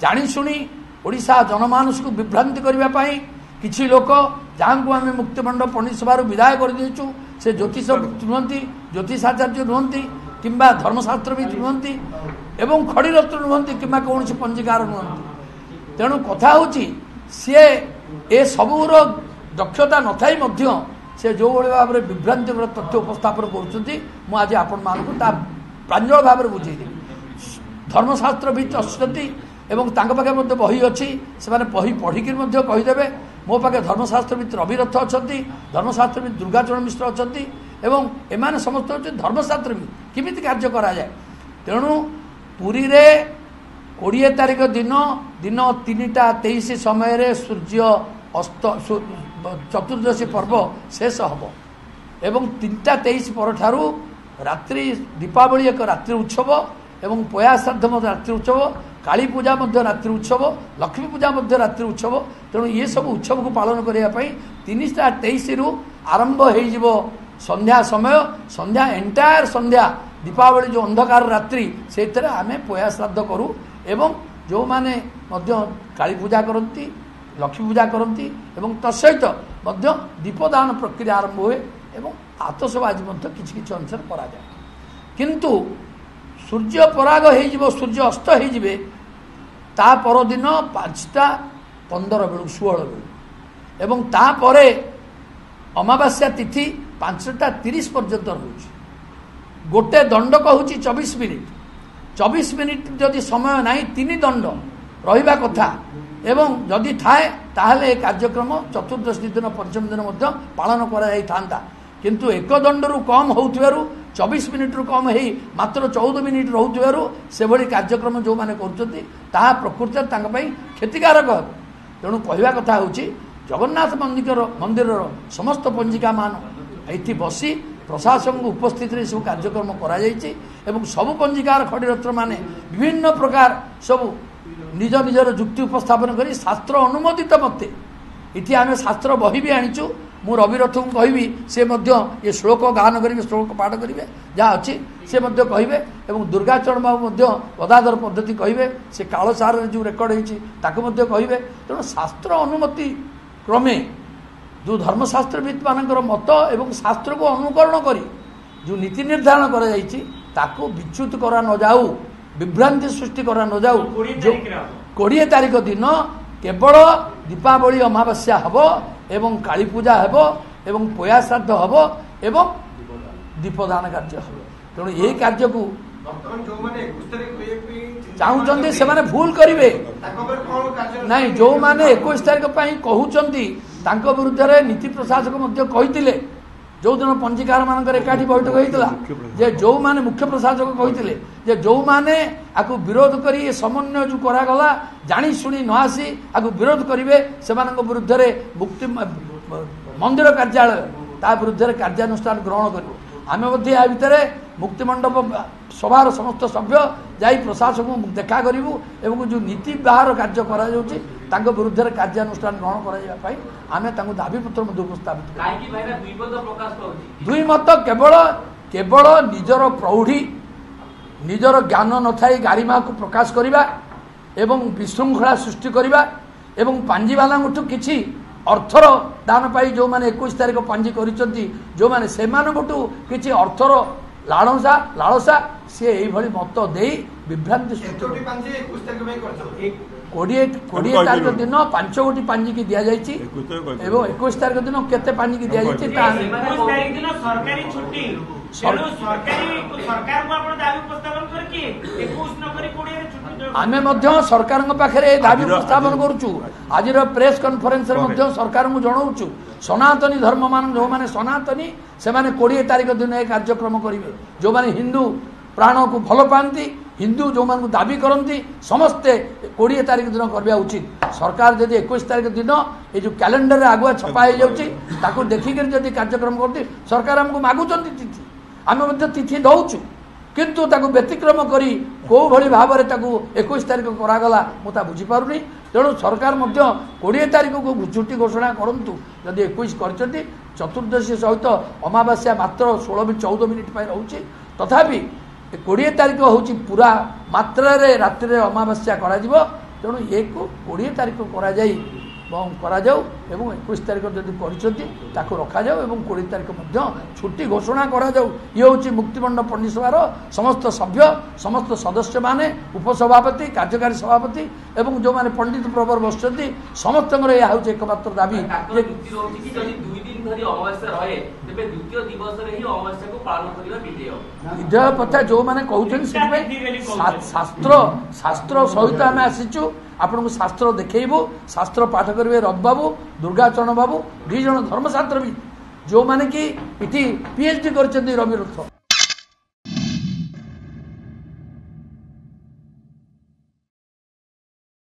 ଜାଣିଶୁଣି ଓଡ଼ିଶା ଜନମାନସକୁ ବିଭ୍ରାନ୍ତି କରିବା ପାଇଁ କିଛି ଲୋକ ଯାହାଙ୍କୁ ଆମେ ମୁକ୍ତିମଣ୍ଡ ପଣ୍ଡିତ ସଭାରୁ ବିଦାୟ କରିଦେଇଛୁ, ସେ ଜ୍ୟୋତିଷ ନୁହନ୍ତି, ଜ୍ୟୋତିଷାଚାର୍ଯ୍ୟ ନୁହନ୍ତି, କିମ୍ବା ଧର୍ମଶାସ୍ତ୍ରବିତ୍ ନୁହନ୍ତି ଏବଂ ଖଡ଼ିରତ୍ନ ନୁହନ୍ତି, କିମ୍ବା କୌଣସି ପଞ୍ଜିକାର ନୁହନ୍ତି। ତେଣୁ କଥା ହେଉଛି ସିଏ ଏସବୁର ଦକ୍ଷତା ନଥାଇ ମଧ୍ୟ ସେ ଯେଉଁଭଳି ଭାବରେ ବିଭ୍ରାନ୍ତିକର ତଥ୍ୟ ଉପସ୍ଥାପନ କରୁଛନ୍ତି, ମୁଁ ଆଜି ଆପଣମାନଙ୍କୁ ତା ପ୍ରାଞ୍ଜଳ ଭାବରେ ବୁଝେଇଦେବି। ଧର୍ମଶାସ୍ତ୍ରବିତ୍ ଅଛନ୍ତି ଏବଂ ତାଙ୍କ ପାଖେ ମଧ୍ୟ ବହି ଅଛି, ସେମାନେ ବହି ପଢ଼ିକି ମଧ୍ୟ କହିଦେବେ। ମୋ ପାଖେ ଧର୍ମଶାସ୍ତ୍ରବିତ୍ ରବିରଥ ଅଛନ୍ତି, ଧର୍ମଶାସ୍ତ୍ରବିତ୍ ଦୁର୍ଗାଚରଣ ମିଶ୍ର ଅଛନ୍ତି ଏବଂ ଏମାନେ ସମସ୍ତେ ହେଉଛନ୍ତି ଧର୍ମଶାସ୍ତ୍ରବିତ୍, କେମିତି କାର୍ଯ୍ୟ କରାଯାଏ। ତେଣୁ ପୁରୀରେ 20 ତାରିଖ ଦିନ 3:23 ସମୟରେ ସୂର୍ଯ୍ୟ ଅସ୍ତ ଚତୁର୍ଦ୍ଦଶୀ ପର୍ବ ଶେଷ ହେବ ଏବଂ 3:23 ପରଠାରୁ ରାତ୍ରି ଦୀପାବଳି ଏକ ରାତ୍ରି ଉତ୍ସବ ଏବଂ ପୟା ଶ୍ରାଦ୍ଧ ମଧ୍ୟ ରାତ୍ରି ଉତ୍ସବ, କାଳୀ ପୂଜା ମଧ୍ୟ ରାତ୍ରି ଉତ୍ସବ, ଲକ୍ଷ୍ମୀ ପୂଜା ମଧ୍ୟ ରାତ୍ରି ଉତ୍ସବ। ତେଣୁ ଏସବୁ ଉତ୍ସବକୁ ପାଳନ କରିବା ପାଇଁ 3:23ରୁ ଆରମ୍ଭ ହୋଇଯିବ ସନ୍ଧ୍ୟା ସମୟ। ସନ୍ଧ୍ୟା ଏଣ୍ଟାୟାର ସନ୍ଧ୍ୟା ଦୀପାବଳି ଯେଉଁ ଅନ୍ଧକାର ରାତ୍ରି, ସେଇଥିରେ ଆମେ ପୟା ଶ୍ରାଦ୍ଧ କରୁ ଏବଂ ଯେଉଁମାନେ ମଧ୍ୟ କାଳୀ ପୂଜା କରନ୍ତି, ଲକ୍ଷ୍ମୀ ପୂଜା କରନ୍ତି ଏବଂ ତତ୍ସହିତ ମଧ୍ୟ ଦୀପଦାନ ପ୍ରକ୍ରିୟା ଆରମ୍ଭ ହୁଏ ଏବଂ ଆତସବାଜି ମଧ୍ୟ କିଛି କିଛି ଅଂଶରେ କରାଯାଏ। କିନ୍ତୁ ସୂର୍ଯ୍ୟ ପରାଗ ହୋଇଯିବ, ସୂର୍ଯ୍ୟ ଅସ୍ତ ହୋଇଯିବେ ତା ପରଦିନ 5:15 ବେଳକୁ 16 ବେଳକୁ ଏବଂ ତାପରେ ଅମାବାସ୍ୟା ତିଥି 5:30 ପର୍ଯ୍ୟନ୍ତ ରହୁଛି। ଗୋଟେ ଦଣ୍ଡକ ହେଉଛି 24 ମିନିଟ୍। 24 ମିନିଟ୍ ଯଦି ସମୟ ନାହିଁ 3 ଦଣ୍ଡ ରହିବା କଥା ଏବଂ ଯଦି ଥାଏ ତାହେଲେ ଏ କାର୍ଯ୍ୟକ୍ରମ ଚତୁର୍ଦ୍ଦଶୀ ଦିନ ପଞ୍ଚମ ଦିନ ମଧ୍ୟ ପାଳନ କରାଯାଇଥାନ୍ତା। କିନ୍ତୁ ଏକ ଦଣ୍ଡରୁ କମ୍ ହେଉଥିବାରୁ 24 ମିନିଟ୍ରୁ କମ୍ ହେଇ ମାତ୍ର 14 ମିନିଟ୍ ରହୁଥିବାରୁ ସେଭଳି କାର୍ଯ୍ୟକ୍ରମ ଯେଉଁମାନେ କରୁଛନ୍ତି ତାହା ପ୍ରକୃତରେ ତାଙ୍କ ପାଇଁ କ୍ଷତିକାରକ ହେବ। ତେଣୁ କହିବା କଥା ହେଉଛି ଜଗନ୍ନାଥ ମନ୍ଦିରର ସମସ୍ତ ପଞ୍ଜିକାମାନ ଏଠି ବସି ପ୍ରଶାସନଙ୍କ ଉପସ୍ଥିତିରେ ସବୁ କାର୍ଯ୍ୟକ୍ରମ କରାଯାଇଛି ଏବଂ ସବୁ ପଞ୍ଜିକାର ଖଡ଼ିରତ୍ନମାନେ ବିଭିନ୍ନ ପ୍ରକାର ସବୁ ନିଜ ନିଜର ଯୁକ୍ତି ଉପସ୍ଥାପନ କରି ଶାସ୍ତ୍ର ଅନୁମୋଦିତ ମତେ ଏଠି ଆମେ ଶାସ୍ତ୍ର ବହି ବି ଆଣିଛୁ। ମୁଁ ରବିରଥଙ୍କୁ କହିବି, ସେ ମଧ୍ୟ ଏ ଶ୍ଳୋକ ଗାନ କରିବେ, ଶ୍ଳୋକ ପାଠ କରିବେ, ଯାହା ଅଛି ସେ ମଧ୍ୟ କହିବେ ଏବଂ ଦୁର୍ଗାଚରଣ ବାବୁ ମଧ୍ୟ ଗଦାଧର ପଦ୍ଧତି କହିବେ, ସେ କାଳସାରରେ ଯେଉଁ ରେକର୍ଡ ହେଇଛି ତାକୁ ମଧ୍ୟ କହିବେ। ତେଣୁ ଶାସ୍ତ୍ର ଅନୁମତି କ୍ରମେ ଯେଉଁ ଧର୍ମଶାସ୍ତ୍ରବିତ୍ ମାନଙ୍କର ମତ ଏବଂ ଶାସ୍ତ୍ରକୁ ଅନୁକରଣ କରି ଯେଉଁ ନୀତି ନିର୍ଦ୍ଧାରଣ କରାଯାଇଛି ତାକୁ ବିଚ୍ୟୁତ କରା ନଯାଉ, ବିଭ୍ରାନ୍ତି ସୃଷ୍ଟି କରା ନଯାଉ। 20 ତାରିଖ ଦିନ କେବଳ ଦୀପାବଳି ଅମାବାସ୍ୟା ହେବ ଏବଂ କାଳୀ ପୂଜା ହେବ ଏବଂ ପୟା ଶ୍ରାଦ୍ଧ ହେବ ଏବଂ ଦୀପଦାନ କାର୍ଯ୍ୟ ହେବ। ତେଣୁ ଏହି କାର୍ଯ୍ୟକୁ ଚାହୁଁଛନ୍ତି ସେମାନେ ଭୁଲ କରିବେ ନାଇଁ। ଯେଉଁମାନେ 21 ତାରିଖ ପାଇଁ କହୁଛନ୍ତି ତାଙ୍କ ବିରୁଦ୍ଧରେ ନୀତି ପ୍ରଶାସକ ମଧ୍ୟ କହିଥିଲେ, ଯେଉଁଦିନ ପଞ୍ଜିକାର ମାନଙ୍କର ଏକାଠି ବୈଠକ ହୋଇଥିଲା, ଯେ ଯେଉଁମାନେ ମୁଖ୍ୟ ପ୍ରଶାସକ କହିଥିଲେ ଯେ ଯେଉଁମାନେ ଆକୁ ବିରୋଧ କରି ଏ ସମନ୍ୱୟ ଯେଉଁ କରାଗଲା ଜାଣି ଶୁଣି ନ ଆସି ଆକୁ ବିରୋଧ କରିବେ ସେମାନଙ୍କ ବିରୁଦ୍ଧରେ ମୁକ୍ତି ମନ୍ଦିର କାର୍ଯ୍ୟାଳୟ ତା ବିରୁଦ୍ଧରେ କାର୍ଯ୍ୟାନୁଷ୍ଠାନ ଗ୍ରହଣ କରିବ। ଆମେ ମଧ୍ୟ ଏହା ଭିତରେ ମୁକ୍ତିମଣ୍ଡପ ସଭାର ସମସ୍ତ ସଭ୍ୟ ଯାଇ ପ୍ରଶାସକଙ୍କୁ ଦେଖା କରିବୁ ଏବଂ ଯେଉଁ ନୀତି ବାହାର କାର୍ଯ୍ୟ କରାଯାଉଛି ତାଙ୍କ ବିରୁଦ୍ଧରେ କାର୍ଯ୍ୟାନୁଷ୍ଠାନ ଗ୍ରହଣ କରାଯିବା ପାଇଁ ଆମେ ତାଙ୍କୁ ଦାବିପତ୍ର ମଧ୍ୟ ଉପସ୍ଥାପିତ କରୁ। ଦୁଇ ମତ କେବଳ ନିଜର ପ୍ରୌଢ଼ି, ନିଜର ଜ୍ଞାନ ନଥାଇ ଗାରିମାକୁ ପ୍ରକାଶ କରିବା ଏବଂ ବିଶୃଙ୍ଖଳା ସୃଷ୍ଟି କରିବା ଏବଂ ପାଞ୍ଜିବାଲାଙ୍କଠୁ କିଛି ଅର୍ଥର ଦାନ ପାଇ ଯେଉଁମାନେ 21 ତାରିଖ ପାଞ୍ଜି କରିଛନ୍ତି, ଯେଉଁମାନେ ସେମାନଙ୍କଠୁ କିଛି ଅର୍ଥର ଲାଳସା ସିଏ ଏଇଭଳି ମତ ଦେଇ ବିଭ୍ରାନ୍ତି ସୃଷ୍ଟି 20 ତାରିଖ ଦିନ 5 ଗୋଟି ପାଞ୍ଜିକି ଦିଆଯାଇଛି ଏବଂ 21 ତାରିଖ ଦିନ କେତେ ପାଞ୍ଜିକି ଦିଆଯାଇଛି ଆମେ ମଧ୍ୟ ସରକାରଙ୍କ ପାଖରେ ଏ ଦାବି ଉପସ୍ଥାପନ କରୁଛୁ। ଆଜିର ପ୍ରେସ୍ କନଫରେନ୍ସରେ ମଧ୍ୟ ସରକାରଙ୍କୁ ଜଣାଉଛୁ ସନାତନୀ ଧର୍ମମାନ ଯେଉଁମାନେ ସନାତନୀ ସେମାନେ 20 ତାରିଖ ଦିନ ଏ କାର୍ଯ୍ୟକ୍ରମ କରିବେ। ଯେଉଁମାନେ ହିନ୍ଦୁ ପ୍ରାଣକୁ ଭଲ ପାଆନ୍ତି, ହିନ୍ଦୁ ଯେଉଁମାନଙ୍କୁ ଦାବି କରନ୍ତି ସମସ୍ତେ 20 ତାରିଖ ଦିନ କରିବା ଉଚିତ। ସରକାର ଯଦି 21 ତାରିଖ ଦିନ ଏ ଯେଉଁ କ୍ୟାଲେଣ୍ଡରରେ ଆଗୁଆ ଛପା ହେଇଯାଉଛି ତାକୁ ଦେଖିକରି ଯଦି କାର୍ଯ୍ୟକ୍ରମ କରନ୍ତି, ସରକାର ଆମକୁ ମାଗୁଛନ୍ତି ତିଥି, ଆମେ ମଧ୍ୟ ତିଥି ଦେଉଛୁ, କିନ୍ତୁ ତାକୁ ବ୍ୟତିକ୍ରମ କରି କେଉଁଭଳି ଭାବରେ ତାକୁ 21 ତାରିଖ କରାଗଲା ମୁଁ ତା ବୁଝିପାରୁନି। ତେଣୁ ସରକାର ମଧ୍ୟ 20 ତାରିଖକୁ ଛୁଟି ଘୋଷଣା କରନ୍ତୁ। ଯଦି 21 କରିଛନ୍ତି, ଚତୁର୍ଦ୍ଦଶୀ ସହିତ ଅମାବାସ୍ୟା ମାତ୍ର 16-14 ମିନିଟ୍ ପାଇଁ ରହୁଛି, ତଥାପି 20 ତାରିଖ ହେଉଛି ପୁରା ମାତ୍ରାରେ ରାତ୍ରିରେ ଅମାବାସ୍ୟା କରାଯିବ ତେଣୁ ଏକୁ 20 ତାରିଖ କରାଯାଉ ଏବଂ 21 ତାରିଖ ଯଦି କରିଛନ୍ତି ତାକୁ ରଖାଯାଉ ଏବଂ 20 ତାରିଖ ମଧ୍ୟ ଛୁଟି ଘୋଷଣା କରାଯାଉ। ଇଏ ହେଉଛି ମୁକ୍ତିମଣ୍ଡ ପଣ୍ଡିସଭାର ସମସ୍ତ ସଭ୍ୟ, ସମସ୍ତ ସଦସ୍ୟମାନେ, ଉପସଭାପତି, କାର୍ଯ୍ୟକାରୀ ସଭାପତି ଏବଂ ଯେଉଁମାନେ ପଣ୍ଡିତ ପ୍ରବର ବସିଛନ୍ତି ସମସ୍ତଙ୍କର ଏହା ହେଉଛି ଏକମାତ୍ର ଦାବି। ବିଜୟ କଥା ଯେଉଁମାନେ କହୁଛନ୍ତି ସେଥିପାଇଁ ଶାସ୍ତ୍ର ସହିତ ଆମେ ଆସିଛୁ। ଆପଣଙ୍କୁ ଶାସ୍ତ୍ର ଦେଖେଇବୁ, ଶାସ୍ତ୍ର ପାଠ କରିବେ ରବି ବାବୁ, ଦୁର୍ଗାଚରଣ ବାବୁ, 2 ଜଣ ଧର୍ମଶାସ୍ତ୍ରବିତ୍ ଯେଉଁମାନେ କି ଏଠି PhD କରିଛନ୍ତି ରବି ରଥ।